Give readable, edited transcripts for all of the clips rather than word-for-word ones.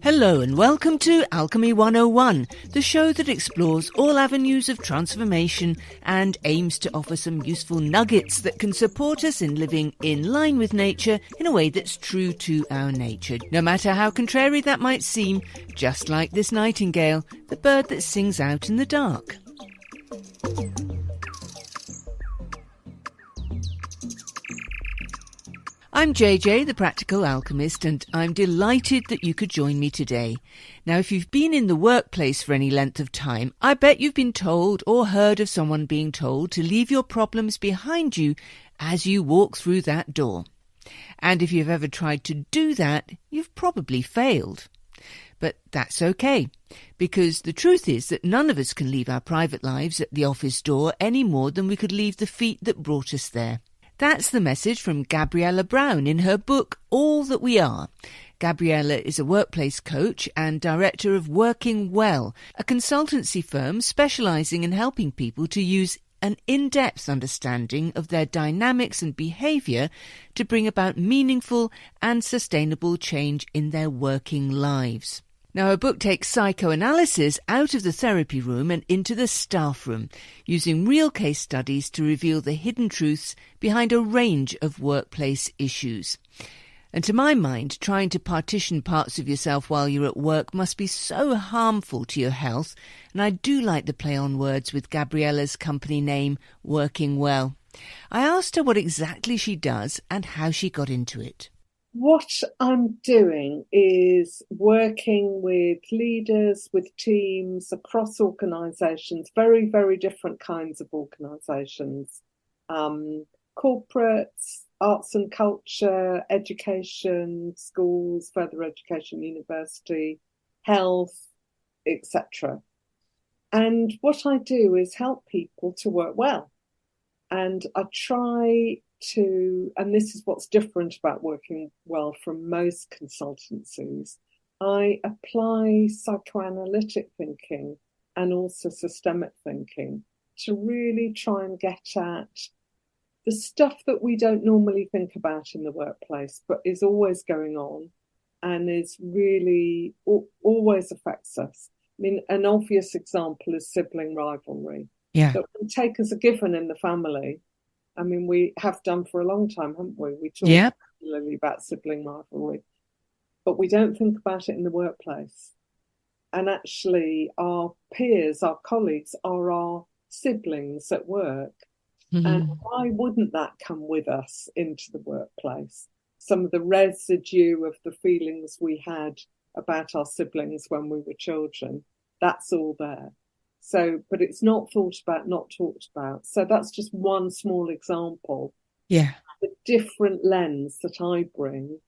Hello and welcome to Alchemy 101, the show that explores all avenues of transformation and aims to offer some useful nuggets that can support us in living in line with nature in a way that's true to our nature, no matter how contrary that might seem, just like this nightingale, the bird that sings out in the dark. I'm JJ, the Practical Alchemist, and I'm delighted that you could join me today. Now, if you've been in the workplace for any length of time, I bet you've been told or heard of someone being told to leave your problems behind you as you walk through that door. And if you've ever tried to do that, you've probably failed. But that's okay, because the truth is that none of us can leave our private lives at the office door any more than we could leave the feet that brought us there. That's the message from Gabriella Braun in her book, All That We Are. Gabriella is a workplace coach and director of Working Well, a consultancy firm specialising in helping people to use an in-depth understanding of their dynamics and behaviour to bring about meaningful and sustainable change in their working lives. Now, her book takes psychoanalysis out of the therapy room and into the staff room, using real case studies to reveal the hidden truths behind a range of workplace issues. And to my mind, trying to partition parts of yourself while you're at work must be so harmful to your health, and I do like the play on words with Gabriella's company name, Working Well. I asked her what exactly she does and how she got into it. What I'm doing is working with leaders, with teams across organisations, very, very different kinds of organisations, corporates, arts and culture, education, schools, further education, university, health, etc. And what I do is help people to work well. And I try to, and this is what's different about Working Well from most consultancies, I apply psychoanalytic thinking and also systemic thinking to really try and get at the stuff that we don't normally think about in the workplace, but is always going on and is really always affects us. I mean, an obvious example is sibling rivalry. Yeah. That we take as a given in the family. I mean, we have done for a long time, haven't we? We talk regularly about sibling rivalry, but we don't think about it in the workplace. And actually, our peers, our colleagues are our siblings at work. Mm-hmm. And why wouldn't that come with us into the workplace? Some of the residue of the feelings we had about our siblings when we were children, that's all there. So, but it's not thought about, not talked about. So that's just one small example. Yeah. The different lens that I bring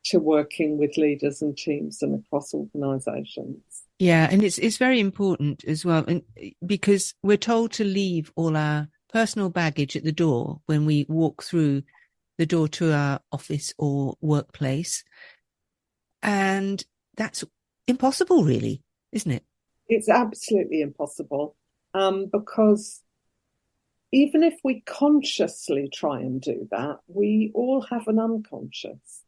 to working with leaders and teams and across organisations. Yeah, and it's very important as well, and because we're told to leave all our personal baggage at the door when we walk through the door to our office or workplace. And that's impossible, really, isn't it? It's absolutely impossible, because even if we consciously try and do that, we all have an unconscious.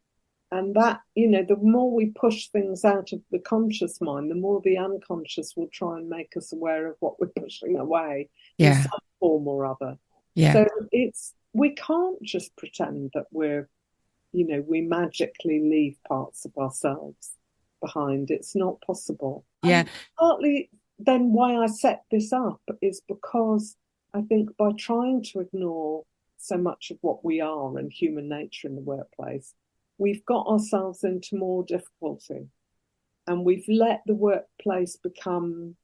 And that, you know, the more we push things out of the conscious mind, the more the unconscious will try and make us aware of what we're pushing away in some form or other. Yeah. So we can't just pretend that we magically leave parts of ourselves behind. It's not possible. Yeah. And partly then why I set this up is because I think by trying to ignore so much of what we are and human nature in the workplace, we've got ourselves into more difficulty, and we've let the workplace become,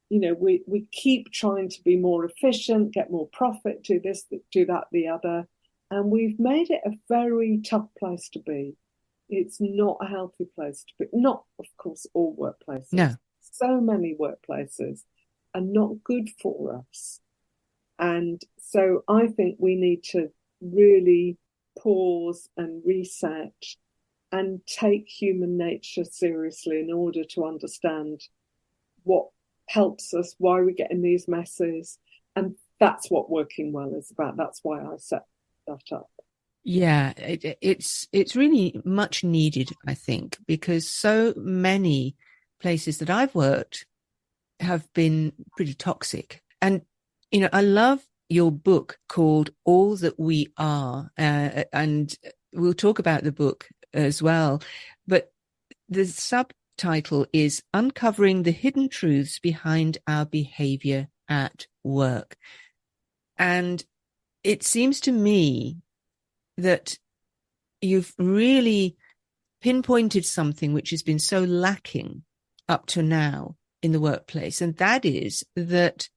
we keep trying to be more efficient, get more profit, do this, do that, the other, and we've made it a very tough place to be. It's not a healthy place to be. Not, of course, all workplaces. No. So many workplaces are not good for us. And so I think we need to really pause and reset and take human nature seriously in order to understand what helps us, why we get in these messes. And that's what Working Well is about. That's why I set that up. Yeah, it's really much needed, I think, because so many places that I've worked have been pretty toxic. And, I love your book called All That We Are. And we'll talk about the book as well. But the subtitle is Uncovering the Hidden Truths Behind Our Behavior at Work. And it seems to me that you've really pinpointed something which has been so lacking up to now in the workplace. And that is that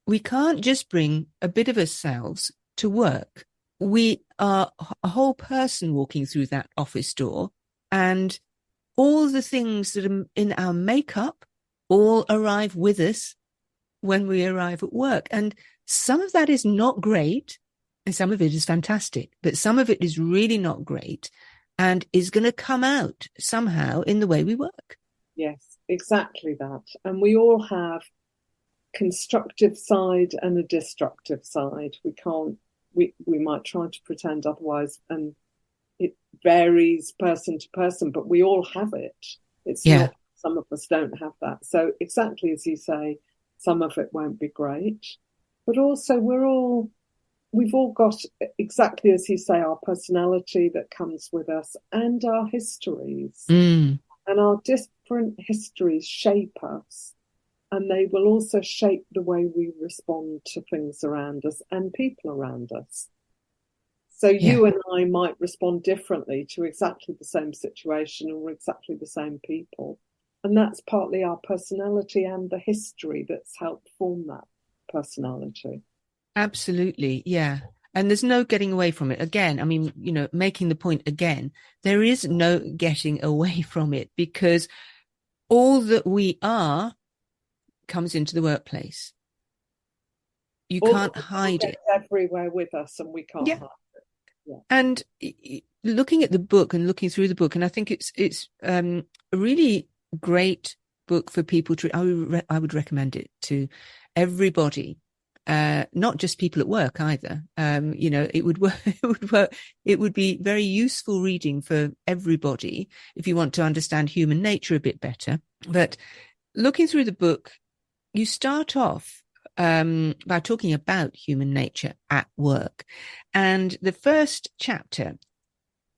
we can't just bring a bit of ourselves to work. We are a whole person walking through that office door, and all the things that are in our makeup all arrive with us when we arrive at work. And some of that is not great, and some of it is fantastic, but some of it is really not great and is going to come out somehow in the way we work. Yes, exactly that. And we all have constructive side and a destructive side. We might try to pretend otherwise, and it varies person to person, but we all have it. It's not, some of us don't have that. So exactly as you say, some of it won't be great, but also we've all got, exactly as you say, our personality that comes with us and our histories. And our different histories shape us, and they will also shape the way we respond to things around us and people around us. So you and I might respond differently to exactly the same situation or exactly the same people. And that's partly our personality and the history that's helped form that personality. Absolutely. Yeah. And there's no getting away from it. Again, I mean, making the point again, there is no getting away from it, because all that we are comes into the workplace. You can't hide it. Everywhere with us, and we can't hide it. Yeah. And looking at the book and looking through the book, and I think it's a really great book for people to, I would recommend it to everybody. Not just people at work either. It would be very useful reading for everybody if you want to understand human nature a bit better. But looking through the book, you start off by talking about human nature at work. And the first chapter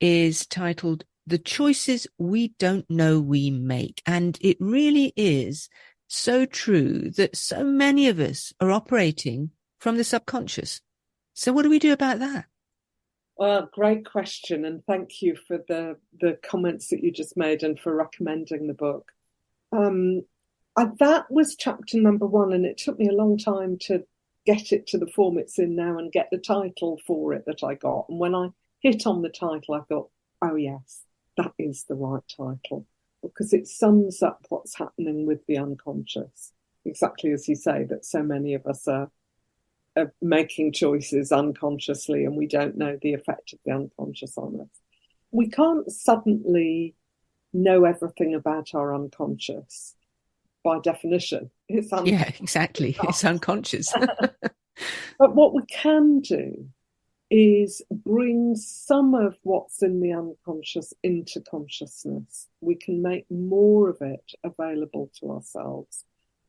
is titled The Choices We Don't Know We Make. And it really is so true that so many of us are operating from the subconscious. So what do we do about that? Well, great question. And thank you for the comments that you just made and for recommending the book. That was chapter number 1, and it took me a long time to get it to the form it's in now and get the title for it that I got. And when I hit on the title, I thought, oh yes, that is the right title, because it sums up what's happening with the unconscious. Exactly as you say, that so many of us are making choices unconsciously, and we don't know the effect of the unconscious on us. We can't suddenly know everything about our unconscious. By definition, it's unconscious. Yeah, exactly. It's unconscious. But what we can do is bring some of what's in the unconscious into consciousness. We can make more of it available to ourselves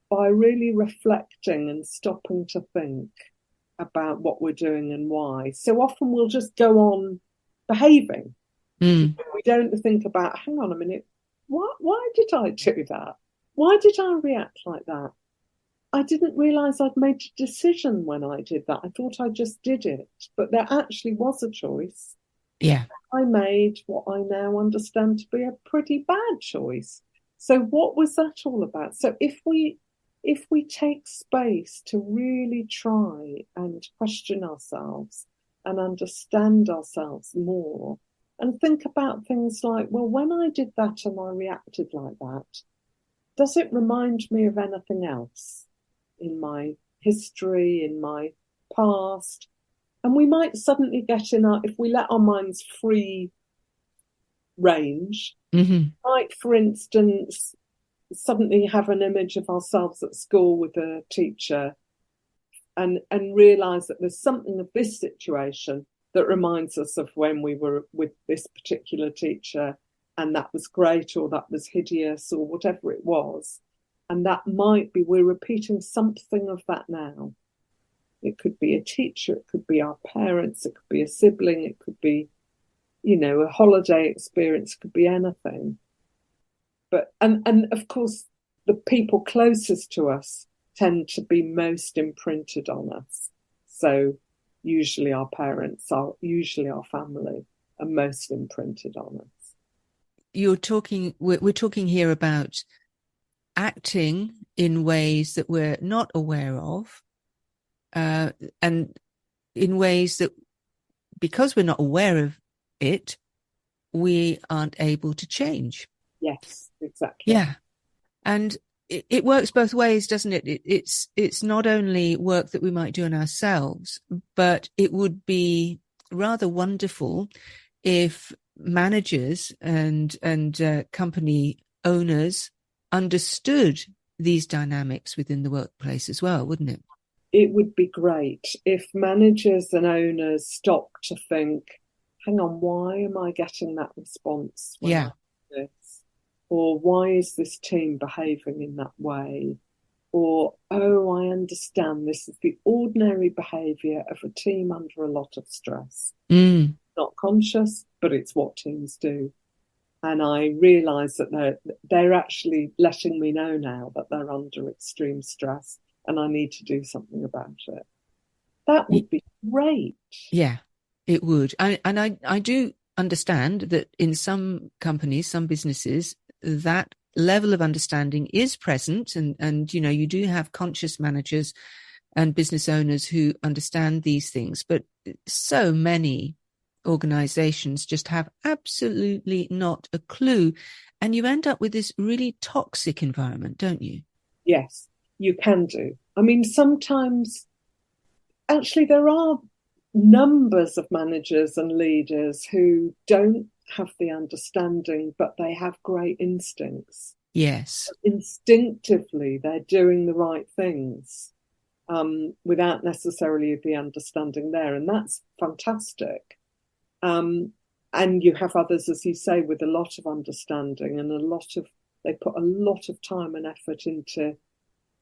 by really reflecting and stopping to think about what we're doing and why. So often we'll just go on behaving. We don't think about, hang on a minute, why did I do that? Why did I react like that? I didn't realise I'd made a decision when I did that. I thought I just did it, but there actually was a choice. Yeah. I made what I now understand to be a pretty bad choice. So what was that all about? So if we take space to really try and question ourselves and understand ourselves more and think about things like, well, when I did that and I reacted like that, does it remind me of anything else in my history, in my past? And we might suddenly get if we let our minds free range, might, for instance, suddenly have an image of ourselves at school with a teacher and realise that there's something of this situation that reminds us of when we were with this particular teacher and that was great or that was hideous or whatever it was. And that might be, we're repeating something of that now. It could be a teacher, it could be our parents, it could be a sibling, it could be, a holiday experience, it could be anything. But and of course, the people closest to us tend to be most imprinted on us. So usually our parents, usually our family are most imprinted on us. We're talking here about acting in ways that we're not aware of, and in ways that, because we're not aware of it, we aren't able to change. Yes, exactly. Yeah. And it works both ways, doesn't it? It's not only work that we might do on ourselves, but it would be rather wonderful if managers and company owners understood these dynamics within the workplace as well, wouldn't it? It would be great if managers and owners stopped to think, hang on, why am I getting that response when I do this? Or why is this team behaving in that way? Or, oh, I understand this is the ordinary behaviour of a team under a lot of stress. Not conscious, but it's what teams do. And I realise that they're actually letting me know now that they're under extreme stress and I need to do something about it. That would be great. Yeah, it would. I do understand that in some companies, some businesses, that level of understanding is present, and you do have conscious managers and business owners who understand these things, but so many organizations just have absolutely not a clue, and you end up with this really toxic environment, don't you? Yes, you can do. I mean, sometimes actually there are numbers of managers and leaders who don't have the understanding, but they have great instincts. Yes. Instinctively, they're doing the right things without necessarily the understanding there. And that's fantastic. And you have others, as you say, with a lot of understanding and they put a lot of time and effort into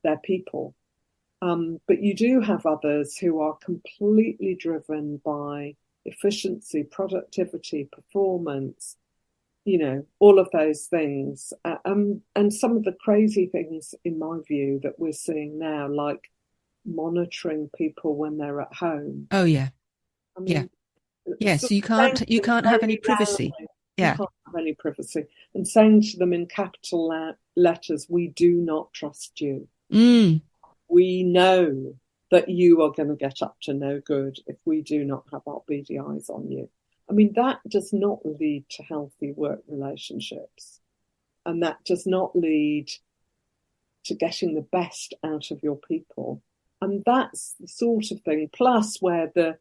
their people. But you do have others who are completely driven by efficiency, productivity, performance, all of those things. And some of the crazy things, in my view, that we're seeing now, like monitoring people when they're at home. Oh, yeah. I mean, yeah. So you can't have any privacy. Yeah. You can't have any privacy. And saying to them in capital letters, we do not trust you. We know that you are going to get up to no good if we do not have our beady eyes on you. I mean, that does not lead to healthy work relationships. And that does not lead to getting the best out of your people. And that's the sort of thing, plus where the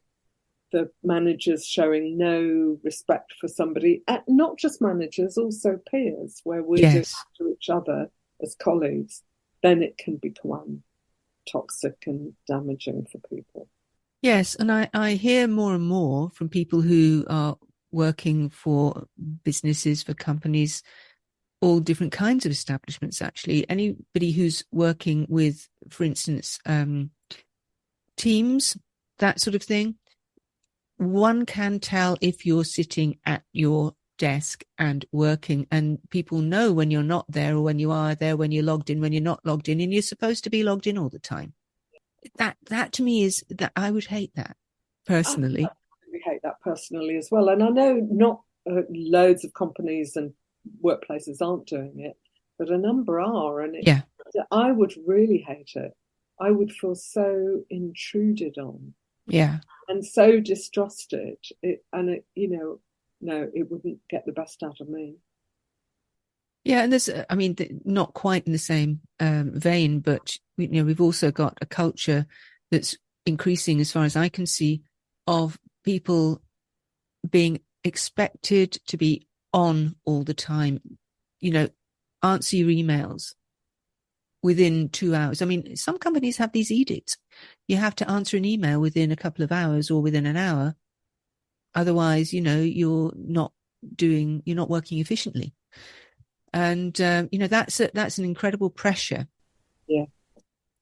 managers showing no respect for somebody, not just managers, also peers, where we're doing to each other as colleagues, then it can become toxic and damaging for people. Yes, and I hear more and more from people who are working for businesses, for companies, all different kinds of establishments, actually. Anybody who's working with, for instance, teams, that sort of thing, one can tell if you're sitting at your desk and working, and people know when you're not there or when you are there, when you're logged in, when you're not logged in, and you're supposed to be logged in all the time. That to me is that I would hate that personally. I hate that personally as well. And I know not loads of companies and workplaces aren't doing it, but a number are. And I would really hate it. I would feel so intruded on. Yeah. And so distrusted. No, it wouldn't get the best out of me. Yeah, and there's, I mean, not quite in the same vein, but we've also got a culture that's increasing, as far as I can see, of people being expected to be on all the time. Answer your emails within 2 hours. I mean, some companies have these edicts. You have to answer an email within a couple of hours or within an hour. Otherwise, you're not working efficiently. And, that's an incredible pressure. Yeah.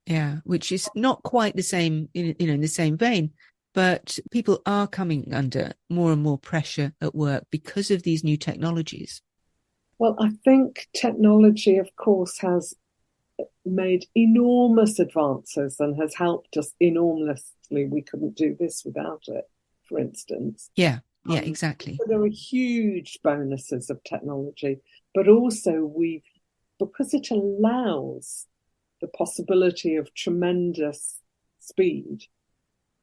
Yeah. Which is not quite the same, in the same vein, but people are coming under more and more pressure at work because of these new technologies. Well, I think technology, of course, has made enormous advances and has helped us enormously. We couldn't do this without it, for instance. Yeah, exactly. There are huge bonuses of technology, but also because it allows the possibility of tremendous speed,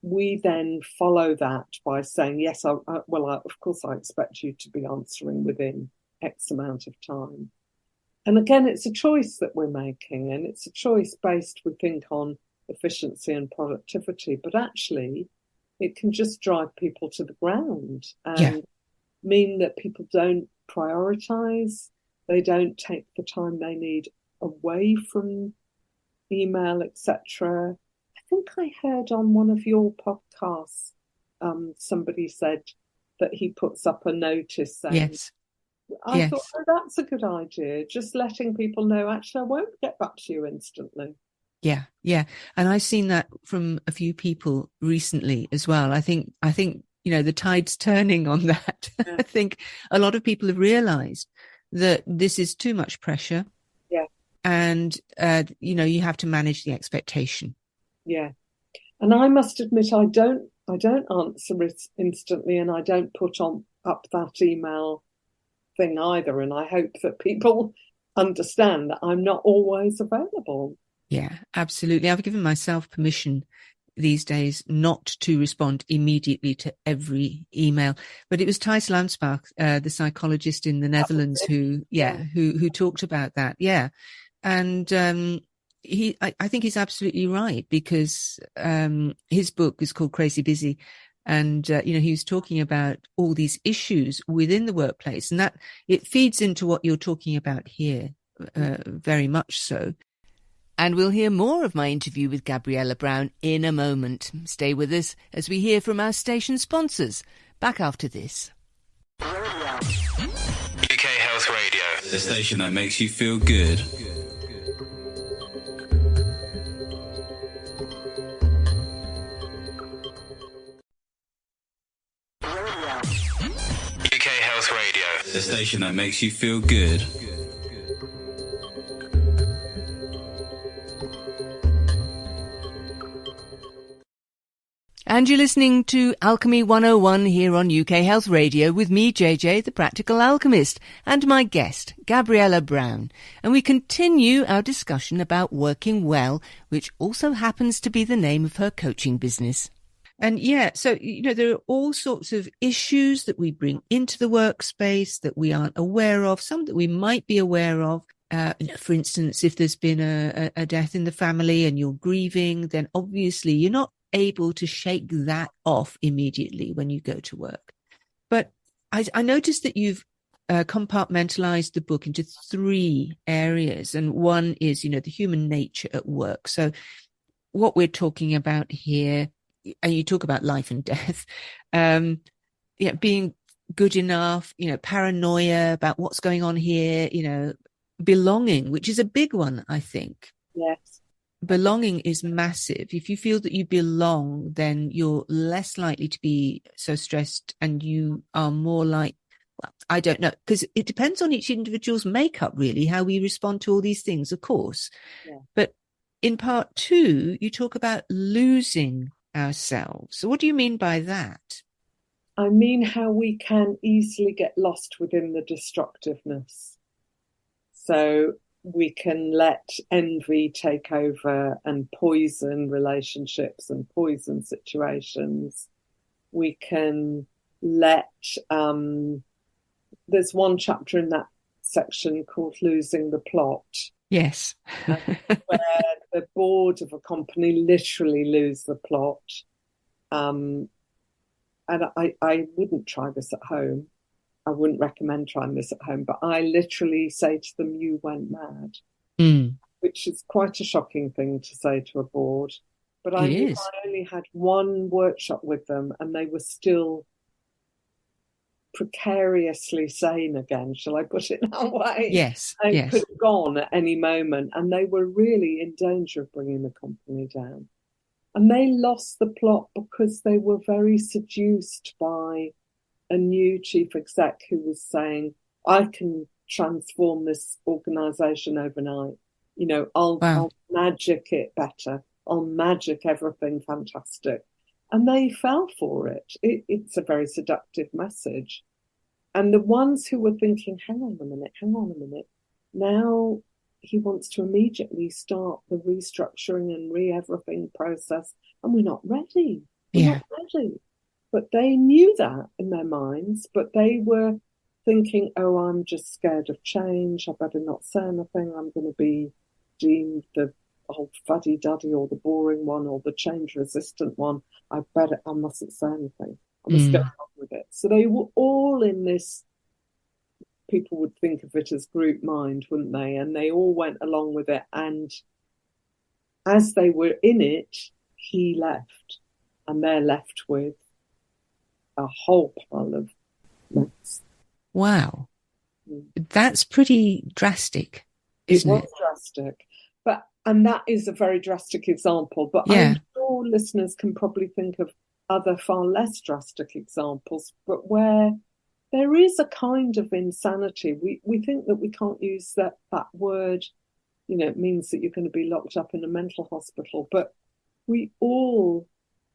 we then follow that by saying, yes, of course, I expect you to be answering within X amount of time. And again, it's a choice that we're making, and it's a choice based, we think, on efficiency and productivity, but actually it can just drive people to the ground and mean that people don't prioritize, they don't take the time they need away from email, etc. I think I heard on one of your podcasts, somebody said that he puts up a notice saying, yes. I thought, that's a good idea. Just letting people know, actually, I won't get back to you instantly. Yeah. And I've seen that from a few people recently as well. I think, the tide's turning on that. Yeah. I think a lot of people have realized that this is too much pressure. Yeah. And, you have to manage the expectation. Yeah. And I must admit, I don't answer it instantly, and I don't put up that email thing either. And I hope that people understand that I'm not always available. Yeah, absolutely. I've given myself permission these days not to respond immediately to every email. But it was Thijs Lansbach, the psychologist in the Netherlands, who talked about that. Yeah. And I think he's absolutely right, because his book is called Crazy Busy. And, he was talking about all these issues within the workplace, and that it feeds into what you're talking about here, very much so. And we'll hear more of my interview with Gabriella Braun in a moment. Stay with us as we hear from our station sponsors. Back after this. UK Health Radio, the station that makes you feel good. UK Health Radio, the station that makes you feel good. And you're listening to Alchemy 101 here on UK Health Radio with me, JJ, the Practical Alchemist, and my guest, Gabriella Braun. And we continue our discussion about working well, which also happens to be the name of her coaching business. And so, there are all sorts of issues that we bring into the workspace that we aren't aware of, some that we might be aware of. For instance, if there's been a death in the family and you're grieving, then obviously you're not able to shake that off immediately when you go to work. But I noticed that you've compartmentalized the book into 3 areas, and one is, the human nature at work. So what we're talking about here, and you talk about life and death, being good enough, paranoia about what's going on here, belonging, which is a big one, I think. Yes. Belonging is massive. If you feel that you belong, then you're less likely to be so stressed, and you are more like, well, I don't know, because it depends on each individual's makeup, really, how we respond to all these things, of course. Yeah. But in part 2, you talk about losing ourselves. So what do you mean by that? I mean how we can easily get lost within the destructiveness. So we can let envy take over and poison relationships and poison situations. We can let, there's one chapter in that section called Losing the Plot. Yes. Where the board of a company literally lose the plot. And I wouldn't try this at home. I wouldn't recommend trying this at home, but I literally say to them, you went mad, which is quite a shocking thing to say to a board. But I only had one workshop with them, and they were still precariously sane again, shall I put it that way? Yes, It yes. could have gone at any moment, and they were really in danger of bringing the company down. And they lost the plot because they were very seduced by a new chief exec who was saying, I can transform this organisation overnight. You know, I'll magic it better. I'll magic everything fantastic. And they fell for it. It's a very seductive message. And the ones who were thinking, hang on a minute, now he wants to immediately start the restructuring and re-everything process, and we're not ready. We're not ready. But they knew that in their minds, but they were thinking, oh, I'm just scared of change. I better not say anything. I'm going to be deemed the old fuddy-duddy or the boring one or the change-resistant one. I mustn't say anything. I must go on with it. So they were all in this, people would think of it as group mind, wouldn't they? And they all went along with it. And as they were in it, he left. And they're left with a whole pile of mess. Wow. That's pretty drastic, isn't it? It was drastic. And that is a very drastic example. But I'm sure listeners can probably think of other far less drastic examples, but where there is a kind of insanity. We think that we can't use that word, you know, it means that you're going to be locked up in a mental hospital. But we all,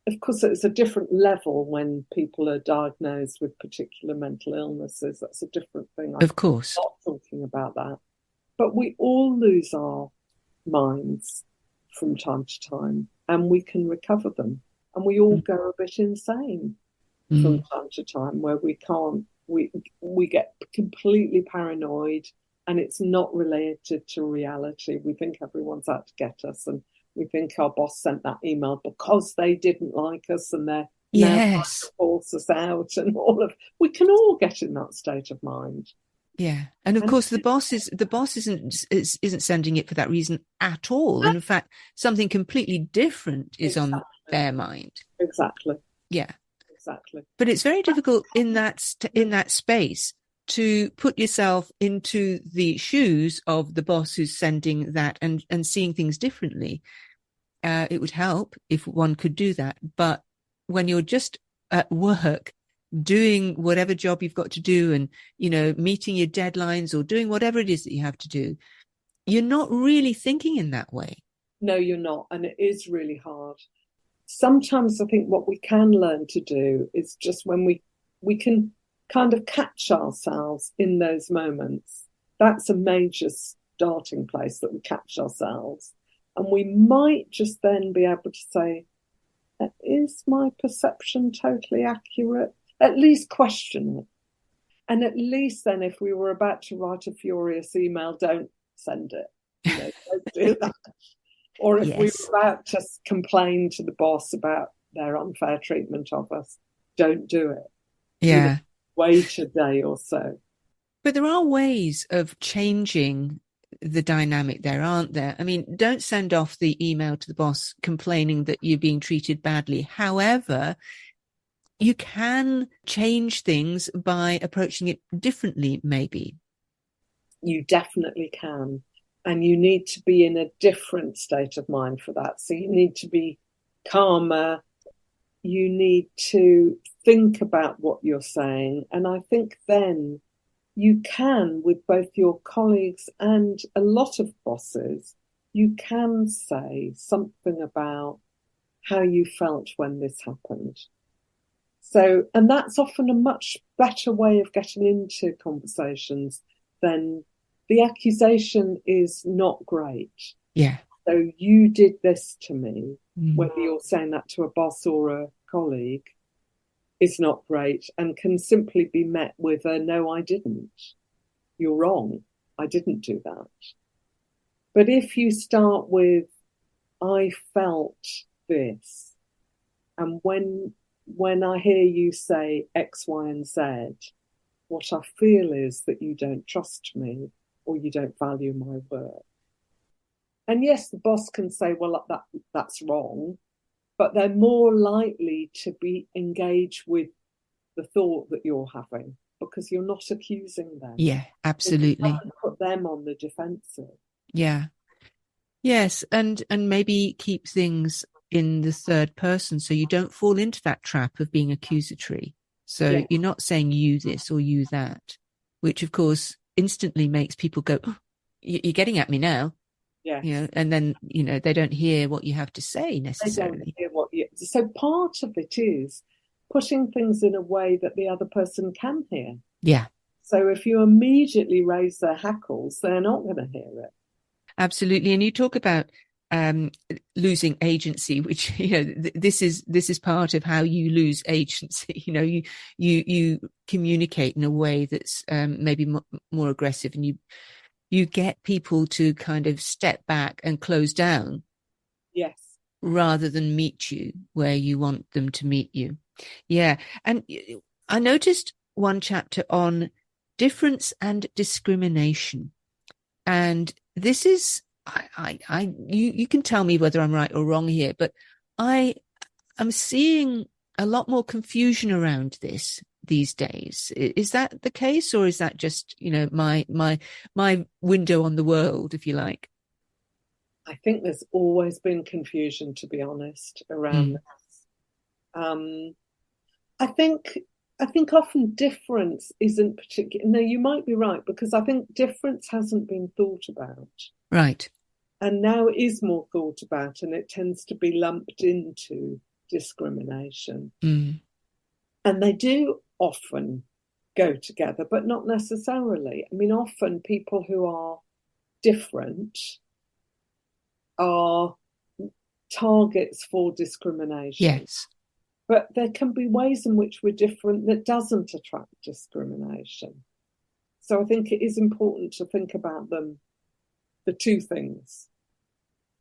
of course, it's a different level when people are diagnosed with particular mental illnesses. That's a different thing. Of course. I'm not talking about that. But we all lose our minds from time to time, and we can recover them. And we all go a bit insane from time to time, where we get completely paranoid, and it's not related to reality. We think everyone's out to get us, and we think our boss sent that email because they didn't like us, and they're now trying to force us out, and we can all get in that state of mind. Yeah, and of course the boss isn't sending it for that reason at all. And in fact, something completely different is on their mind. Exactly. Yeah. Exactly. But it's very difficult in that space to put yourself into the shoes of the boss who's sending that and seeing things differently. It would help if one could do that. But when you're just at work, doing whatever job you've got to do and, you know, meeting your deadlines or doing whatever it is that you have to do, you're not really thinking in that way. No, you're not. And it is really hard. Sometimes I think what we can learn to do is just when we can kind of catch ourselves in those moments. That's a major starting place, that we catch ourselves. And we might just then be able to say, is my perception totally accurate? At least question it. And at least then, if we were about to write a furious email, don't send it. You know, don't do that. Or if we were about to complain to the boss about their unfair treatment of us, don't do it. Yeah. You know, wait a day or so. But there are ways of changing the dynamic there, aren't there? I mean, don't send off the email to the boss complaining that you're being treated badly. However, you can change things by approaching it differently, maybe. You definitely can. And you need to be in a different state of mind for that. So you need to be calmer. You need to think about what you're saying. And I think then you can, with both your colleagues and a lot of bosses, you can say something about how you felt when this happened. So, and that's often a much better way of getting into conversations than the accusation is not great. Yeah. So you did this to me, whether you're saying that to a boss or a colleague, is not great and can simply be met with a no, I didn't. You're wrong. I didn't do that. But if you start with, I felt this, and when I hear you say X, Y, and Z, what I feel is that you don't trust me or you don't value my work. And yes, the boss can say, well, that's wrong, but they're more likely to be engaged with the thought that you're having because you're not accusing them. Yeah, absolutely. You haven't put them on the defensive. Yeah. Yes, and maybe keep things in the third person so you don't fall into that trap of being accusatory. So you're not saying you this or you that, which of course instantly makes people go, oh, you're getting at me now. Yes. You know, and then, you know, they don't hear what you have to say necessarily. They don't hear what you... So part of it is putting things in a way that the other person can hear. Yeah. So if you immediately raise their hackles, they're not going to hear it. Absolutely. And you talk about losing agency, which, you know, this is part of how you lose agency. You know, you communicate in a way that's maybe more aggressive, and you get people to kind of step back and close down. Yes. Rather than meet you where you want them to meet you. Yeah. And I noticed one chapter on difference and discrimination. And this is, you can tell me whether I'm right or wrong here, but I am seeing a lot more confusion around this these days. Is that the case, or is that just, you know, my window on the world, if you like? I think there's always been confusion, to be honest, around this. I think often difference isn't particular. No, you might be right, because I think difference hasn't been thought about. Right. And now it is more thought about, and it tends to be lumped into discrimination. Mm. And they do often go together, but not necessarily. I mean, often people who are different are targets for discrimination. Yes. But there can be ways in which we're different that doesn't attract discrimination. So I think it is important to think about them, the two things.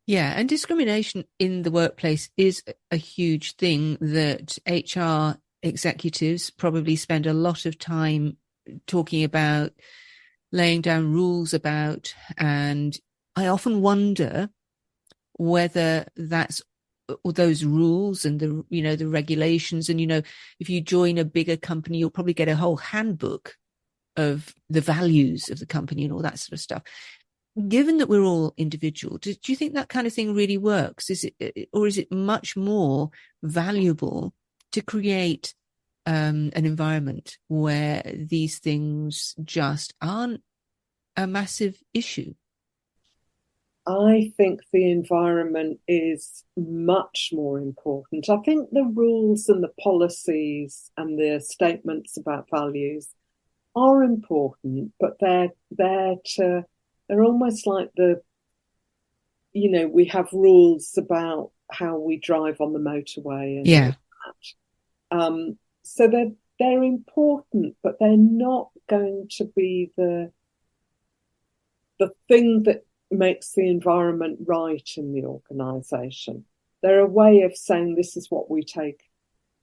Yeah, and discrimination in the workplace is a huge thing that HR executives probably spend a lot of time talking about, laying down rules about, and I often wonder whether that's those rules and the, you know, the regulations, and, you know, if you join a bigger company, you'll probably get a whole handbook of the values of the company and all that sort of stuff. Given that we're all individual, do you think that kind of thing really works? Is it, or is it much more valuable to create an environment where these things just aren't a massive issue? I think the environment is much more important. I think the rules and the policies and the statements about values are important, but they're almost like you know, we have rules about how we drive on the motorway and yeah. that. So they're important, but they're not going to be the thing that makes the environment right in the organisation. They're a way of saying this is what we take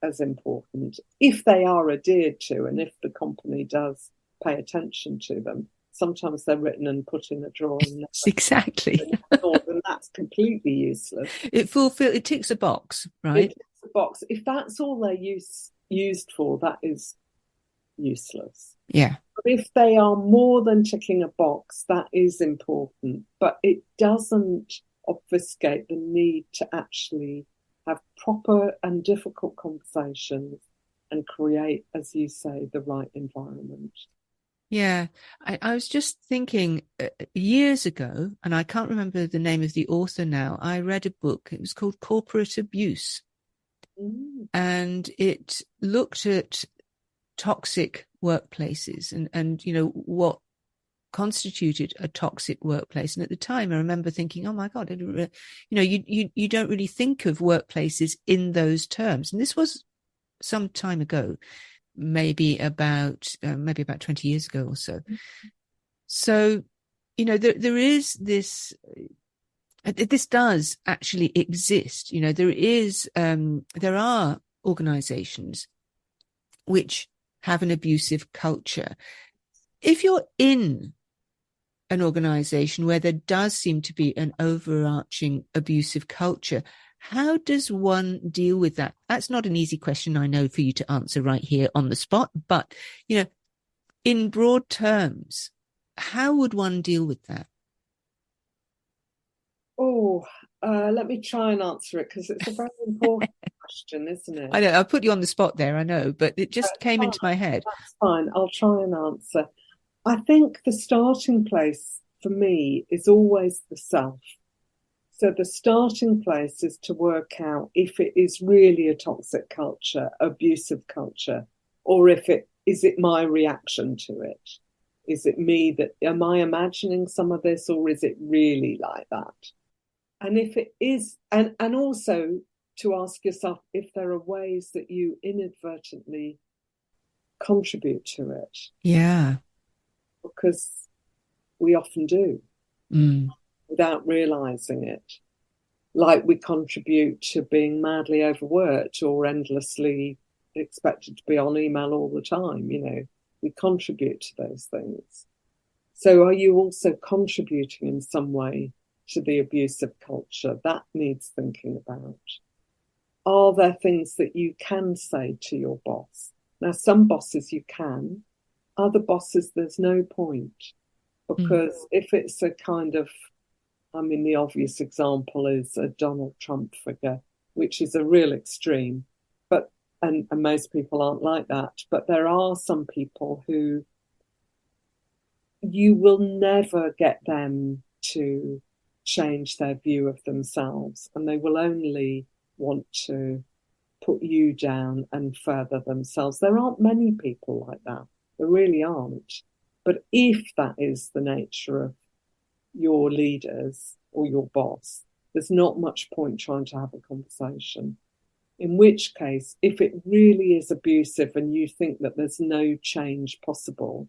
as important, if they are adhered to, and if the company does pay attention to them. Sometimes they're written and put in a drawer. And exactly. And that's completely useless. It ticks a box, right? It ticks a box. If that's all they're used for, that is useless. Yeah. But if they are more than ticking a box, that is important. But it doesn't obfuscate the need to actually have proper and difficult conversations and create, as you say, the right environment. Yeah, I was just thinking years ago, and I can't remember the name of the author now, I read a book. It was called Corporate Abuse. And it looked at toxic workplaces and, you know, what constituted a toxic workplace. And at the time, I remember thinking, oh, my God, you know, you don't really think of workplaces in those terms. And this was some time ago. Maybe about 20 years ago or so. So, you know, there is this does actually exist. You know, there are organizations which have an abusive culture. If you're in an organization where there does seem to be an overarching abusive culture, how does one deal with that? That's not an easy question, I know, for you to answer right here on the spot. But, you know, in broad terms, how would one deal with that? Oh, let me try and answer it, because it's a very important question, isn't it? I know, I put you on the spot there, I know, but it just came into my head. That's fine. I'll try and answer. I think the starting place for me is always the self. So the starting place is to work out if it is really a toxic culture, abusive culture, or if it is it my reaction to it? Is it me that, am I imagining some of this, or is it really like that? And if it is, and also to ask yourself if there are ways that you inadvertently contribute to it. Yeah. Because we often do, without realizing it. Like we contribute to being madly overworked or endlessly expected to be on email all the time. We contribute to those things. So are you also contributing in some way to the abusive culture? That needs thinking about. Are there things that you can say to your boss? Now, some bosses you can, other bosses there's no point, because if it's a kind of, the obvious example is a Donald Trump figure, which is a real extreme, but and most people aren't like that. But there are some people who you will never get them to change their view of themselves, and they will only want to put you down and further themselves. There aren't many people like that. There really aren't. But if that is the nature of your leaders or your boss, there's not much point trying to have a conversation. In which case, if it really is abusive and you think that there's no change possible,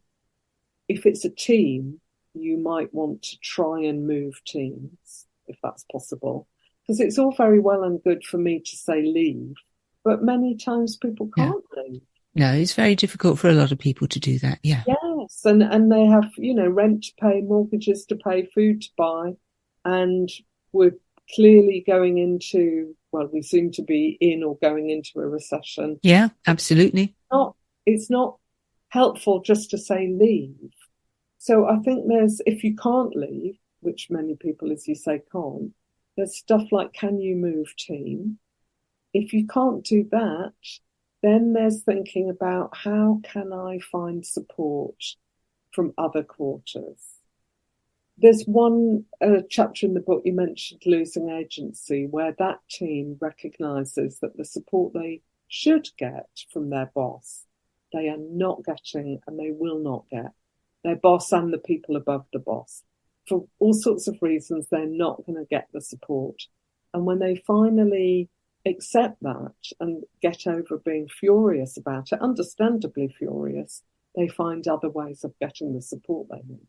if it's a team, you might want to try and move teams, if that's possible. Because it's all very well and good for me to say leave, but many times people can't leave. No, it's very difficult for a lot of people to do that. Yeah. Yes, and they have, rent to pay, mortgages to pay, food to buy, and we're clearly going into, well, we seem to be in or going into a recession. Yeah, absolutely. It's not helpful just to say leave. So I think if you can't leave, which many people, as you say, can't, there's stuff like, can you move team? If you can't do that, then there's thinking about how can I find support from other quarters. There's one chapter in the book, you mentioned losing agency, where that team recognises that the support they should get from their boss, they are not getting and they will not get. Their boss and the people above the boss. For all sorts of reasons, they're not going to get the support. And when they finally accept that and get over being furious about it, understandably furious, they find other ways of getting the support they need.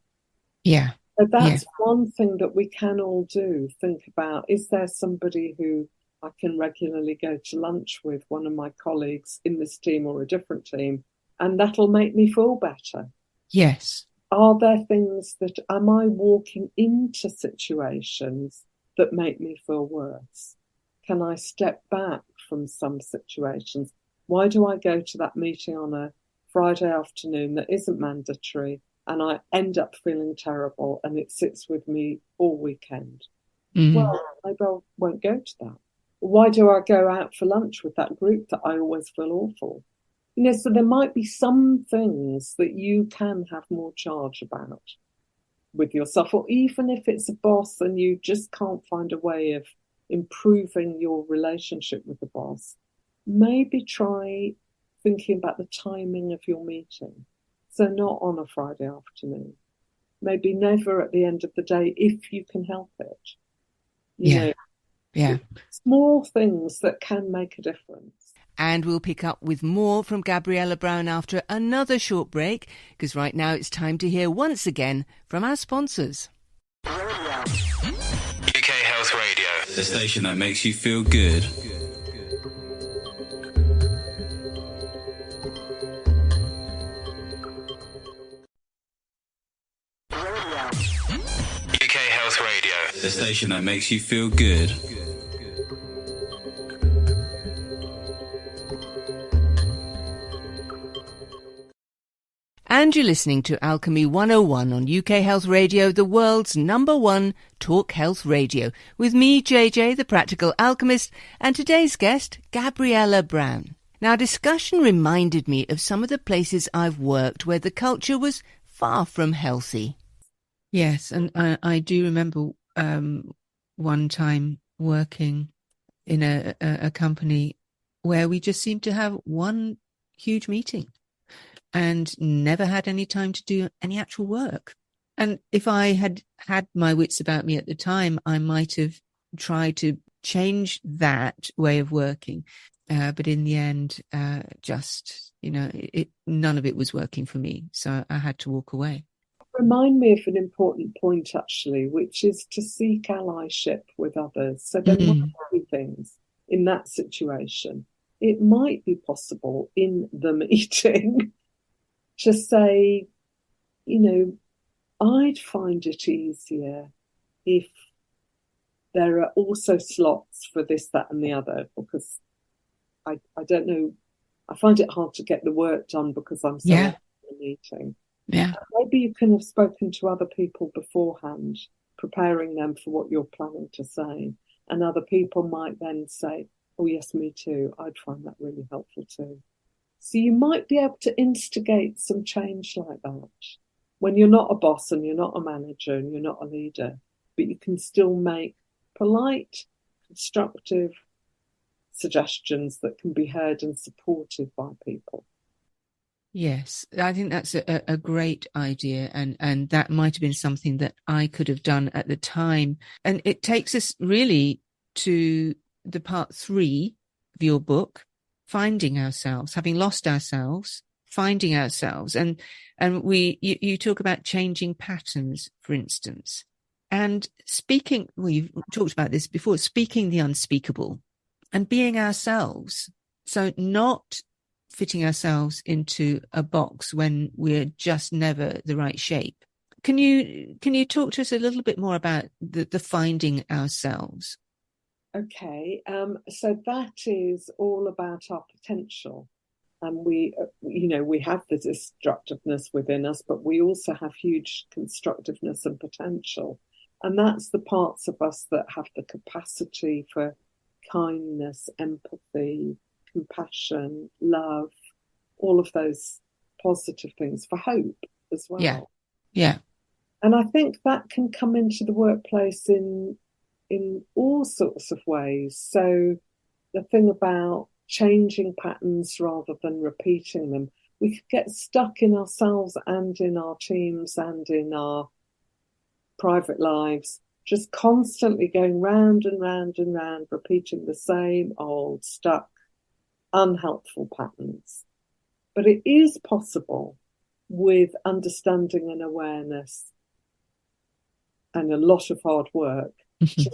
Yeah. So that's one thing that we can all do. Think about, is there somebody who I can regularly go to lunch with, one of my colleagues in this team or a different team, and that'll make me feel better? Yes. Are there things that, am I walking into situations that make me feel worse? Can I step back from some situations? Why do I go to that meeting on a Friday afternoon that isn't mandatory and I end up feeling terrible and it sits with me all weekend? Well, maybe I won't go to that. Why do I go out for lunch with that group that I always feel awful? So there might be some things that you can have more charge about with yourself, or even if it's a boss and you just can't find a way of improving your relationship with the boss, maybe try thinking about the timing of your meeting. So not on a Friday afternoon, maybe never at the end of the day, if you can help it. You know, small things that can make a difference. And we'll pick up with more from Gabriella Braun after another short break, because right now it's time to hear once again from our sponsors. UK Health Radio, the station that makes you feel good. UK Health Radio, the station that makes you feel good. And you're listening to Alchemy 101 on UK Health Radio, the world's #1 talk health radio, with me, JJ, the Practical Alchemist, and today's guest, Gabriella Braun. Now, discussion reminded me of some of the places I've worked where the culture was far from healthy. Yes, and I do remember one time working in a company where we just seemed to have one huge meeting and never had any time to do any actual work. And if I had had my wits about me at the time, I might have tried to change that way of working. But in the end, none of it was working for me. So I had to walk away. Remind me of an important point, actually, which is to seek allyship with others. So there might be things in that situation. It might be possible in the meeting to say, I'd find it easier if there are also slots for this, that, and the other, because I don't know, I find it hard to get the work done because I'm so in the meeting. Yeah. Maybe you can have spoken to other people beforehand, preparing them for what you're planning to say. And other people might then say, oh, yes, me too. I'd find that really helpful too. So you might be able to instigate some change like that when you're not a boss and you're not a manager and you're not a leader, but you can still make polite, constructive suggestions that can be heard and supported by people. Yes, I think that's a great idea, and that might have been something that I could have done at the time. And it takes us really to the part 3 of your book, finding ourselves, having lost ourselves, finding ourselves. And you talk about changing patterns, for instance, and speaking, we've talked about this before, speaking the unspeakable and being ourselves. So not fitting ourselves into a box when we're just never the right shape. Can you talk to us a little bit more about the finding ourselves? Okay, so that is all about our potential. And we have the destructiveness within us, but we also have huge constructiveness and potential. And that's the parts of us that have the capacity for kindness, empathy, compassion, love, all of those positive things, for hope as well. Yeah. And I think that can come into the workplace in all sorts of ways. So the thing about changing patterns rather than repeating them, we could get stuck in ourselves and in our teams and in our private lives, just constantly going round and round and round, repeating the same old stuck unhelpful patterns. But it is possible, with understanding and awareness and a lot of hard work, to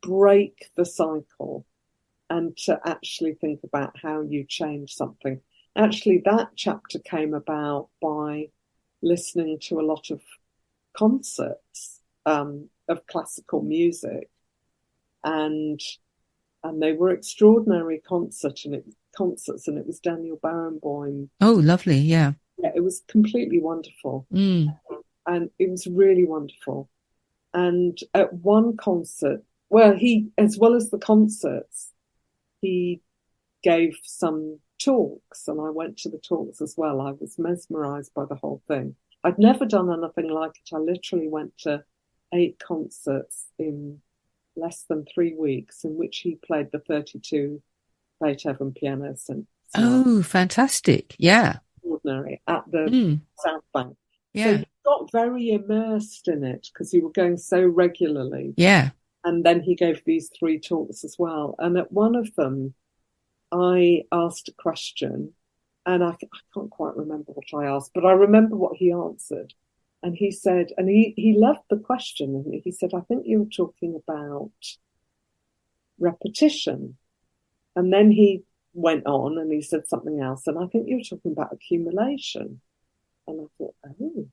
break the cycle and to actually think about how you change something. Actually, that chapter came about by listening to a lot of concerts of classical music, and they were extraordinary concerts, and it was Daniel Barenboim. Oh, lovely, yeah. Yeah, it was completely wonderful. And it was really wonderful. And at one concert, he, as well as the concerts, he gave some talks, and I went to the talks as well. I was mesmerized by the whole thing. I'd never done anything like it. I literally went to 8 concerts in less than 3 weeks, in which he played the 32 Beethoven pianos. And oh, fantastic. Yeah. Extraordinary at the South Bank. Yeah. So he got very immersed in it because he was going so regularly. Yeah. And then he gave these 3 talks as well. And at one of them, I asked a question, and I can't quite remember what I asked, but I remember what he answered. And he said, and he loved the question, and he said, I think you were talking about repetition. And then he went on and he said something else, and I think you were talking about accumulation. And I thought, oh.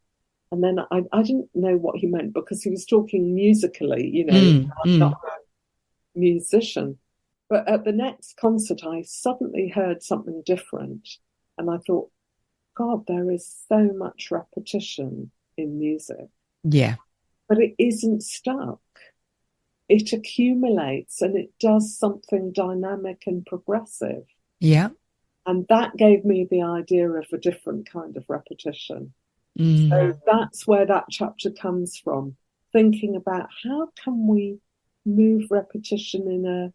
And then I didn't know what he meant, because he was talking musically, I'm not a musician. But at the next concert, I suddenly heard something different. And I thought, God, there is so much repetition in music, Yeah. but it isn't stuck. It accumulates and it does something dynamic and progressive. Yeah. And that gave me the idea of a different kind of repetition. Mm. So that's where that chapter comes from, thinking about how can we move repetition in a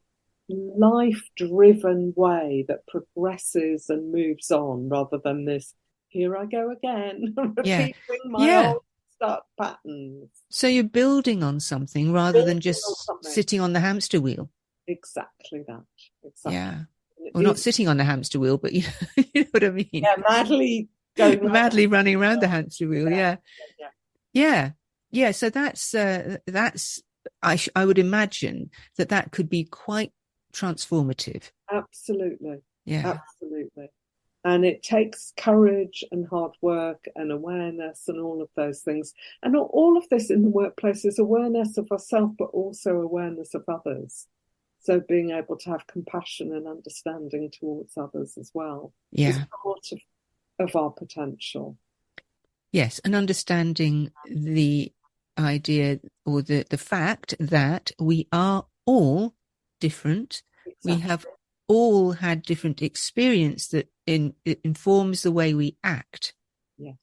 life-driven way that progresses and moves on, rather than this, here I go again, Yeah. repeating my Yeah. old stuck patterns. So you're building on something rather than just sitting on the hamster wheel. Exactly that. Exactly. Yeah. Well, not sitting on the hamster wheel, but you know what I mean? Yeah, madly going madly running around the hamster wheel. Yeah. Yeah. Yeah. So that's I would imagine that could be quite transformative. Absolutely. Yeah. Absolutely. And it takes courage and hard work and awareness and all of those things. And all of this in the workplace is awareness of ourselves, but also awareness of others. So being able to have compassion and understanding towards others as well is part of our potential. Yes, and understanding the idea or the fact that we are all different. Exactly. We have all had different experience that it informs the way we act. Yes.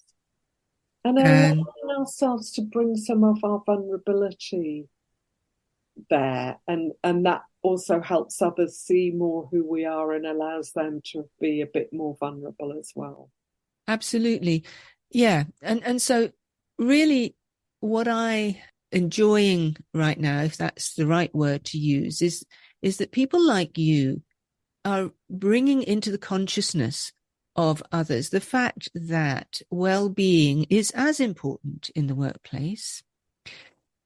And allowing ourselves to bring some of our vulnerability there, and that also helps others see more who we are and allows them to be a bit more vulnerable as well. Absolutely. Yeah. And so really what I enjoying right now, if that's the right word to use, is that people like you are bringing into the consciousness of others the fact that well-being is as important in the workplace.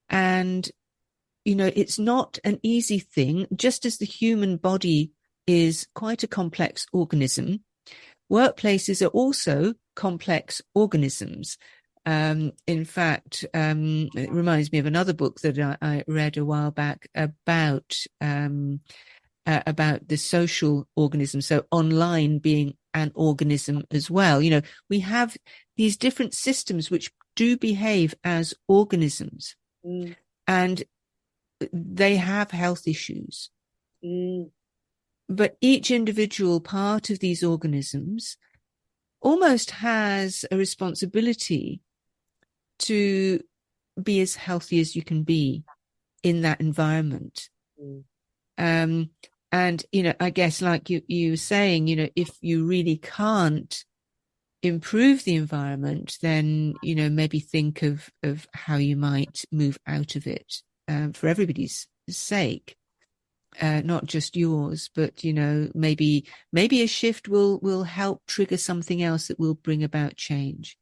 And, you know, it's not an easy thing, just as the human body is quite a complex organism. Workplaces are also complex organisms. In fact, it reminds me of another book that I read a while back about the social organism. So online being an organism as well. You know, we have these different systems which do behave as organisms, and they have health issues. But each individual part of these organisms almost has a responsibility to be as healthy as you can be in that environment. And, you know, I guess like you were saying, you know, if you really can't improve the environment, then, you know, maybe think of how you might move out of it for everybody's sake. Not just yours, but, you know, maybe a shift will help trigger something else that will bring about change.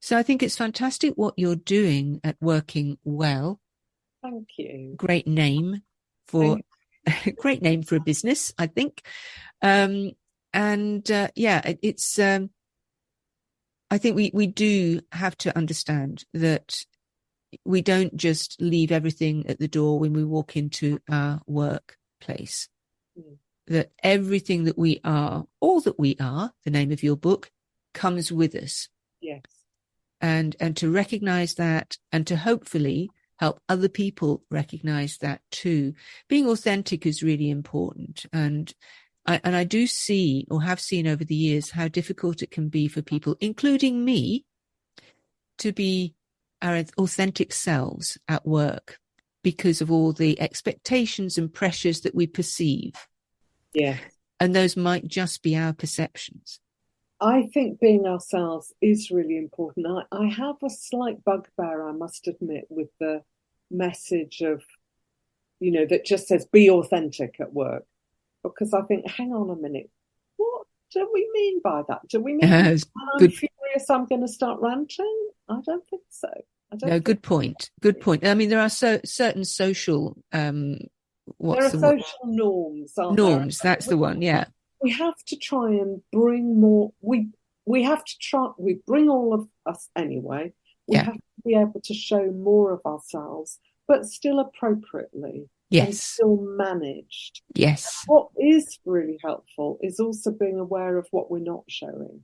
So I think it's fantastic what you're doing at Working Well. Thank you. Great name for great name for a business, I think. It's I think we do have to understand that we don't just leave everything at the door when we walk into our workplace. That everything that we are, all that we are, the name of your book, comes with us. Yes. And to recognize that, and to hopefully help other people recognize that too. Being authentic is really important. And I do see, or have seen over the years, how difficult it can be for people, including me, to be our authentic selves at work because of all the expectations and pressures that we perceive. Yeah. And those might just be our perceptions. I think being ourselves is really important. I have a slight bugbear, I must admit, with the message of, you know, that just says be authentic at work. Because I think, hang on a minute, what do we mean by that? Do we mean when I'm furious I'm going to start ranting? I don't think so. Good point. Good point. I mean, there are certain social social norms, aren't norms, there? That's the one, yeah. We have to try and bring more. We have to try. We bring all of us anyway. We have to be able to show more of ourselves, but still appropriately. Yes. And still managed. Yes. What is really helpful is also being aware of what we're not showing.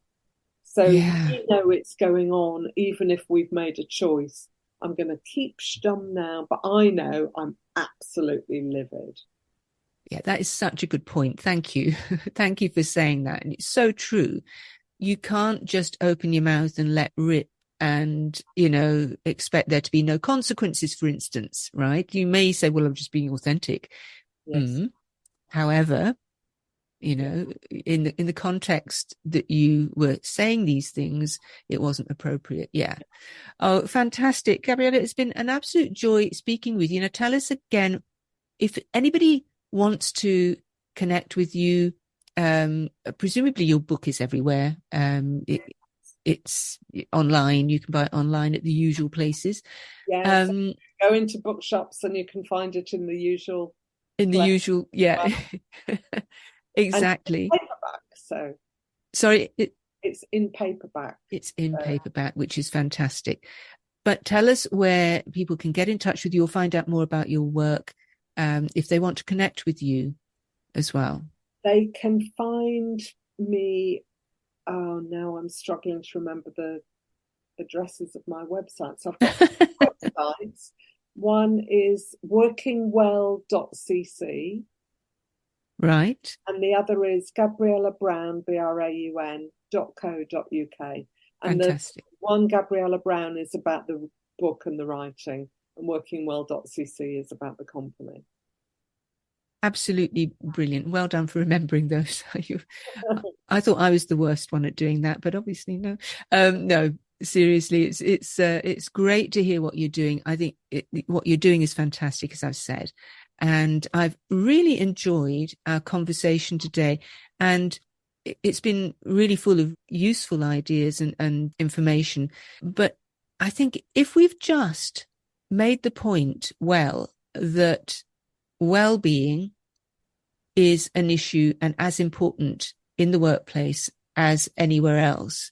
So Yeah. we know it's going on, even if we've made a choice. I'm going to keep stum now, but I know I'm absolutely livid. Yeah, that is such a good point. Thank you. Thank you for saying that. And it's so true. You can't just open your mouth and let rip and, expect there to be no consequences, for instance, right? You may say, well, I'm just being authentic. Yes. However, in the context that you were saying these things, it wasn't appropriate. Yeah. Oh, fantastic. Gabriella, it's been an absolute joy speaking with you. Now, tell us again, if anybody wants to connect with you, presumably your book is everywhere. It's online. You can buy it online at the usual places. Yes. Go into bookshops and you can find it in the usual. Yeah. Exactly. And paperback, so. Sorry. It's in paperback. It's in paperback, which is fantastic. But tell us where people can get in touch with you or find out more about your work, if they want to connect with you as well. They can find me. Oh, now I'm struggling to remember the addresses of my websites. I've got websites. One is workingwell.cc. Right. And the other is Gabriella Braun, BRAUN.co.uk. And fantastic. The one, Gabriella Braun, is about the book and the writing, and workingwell.cc is about the company. Absolutely brilliant. Well done for remembering those. I thought I was the worst one at doing that, but obviously no. No, seriously, it's great to hear what you're doing. I think what you're doing is fantastic, as I've said, and I've really enjoyed our conversation today. And it's been really full of useful ideas and information. But I think if we've just made the point well that well-being is an issue and as important in the workplace as anywhere else,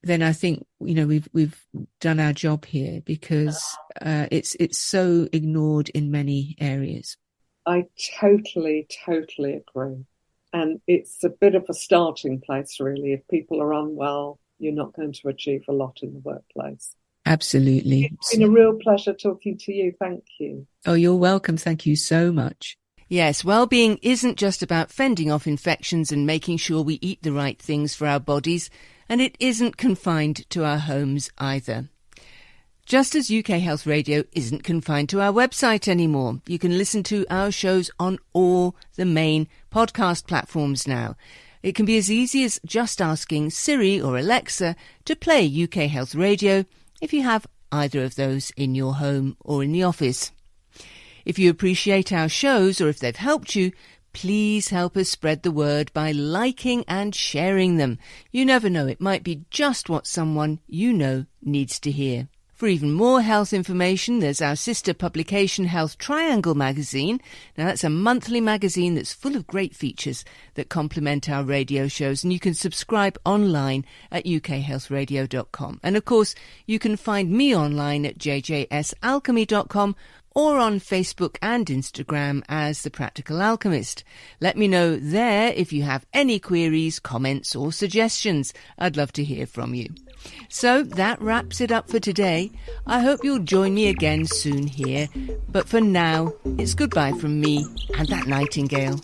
then I think we've done our job here, because it's so ignored in many areas. I totally agree, and it's a bit of a starting place, really. If people are unwell, you're not going to achieve a lot in the workplace. Absolutely. It's been a real pleasure talking to you. Thank you. Oh, you're welcome. Thank you so much. Yes, well-being isn't just about fending off infections and making sure we eat the right things for our bodies, and it isn't confined to our homes either. Just as UK Health Radio isn't confined to our website anymore, you can listen to our shows on all the main podcast platforms now. It can be as easy as just asking Siri or Alexa to play UK Health Radio if you have either of those in your home or in the office. If you appreciate our shows, or if they've helped you, please help us spread the word by liking and sharing them. You never know, it might be just what someone you know needs to hear. For even more health information, there's our sister publication Health Triangle magazine. Now, that's a monthly magazine that's full of great features that complement our radio shows, and you can subscribe online at ukhealthradio.com. And of course, you can find me online at jjsalchemy.com, or on Facebook and Instagram as The Practical Alchemist. Let me know there if you have any queries, comments or suggestions. I'd love to hear from you. So that wraps it up for today. I hope you'll join me again soon here. But for now, it's goodbye from me and that nightingale.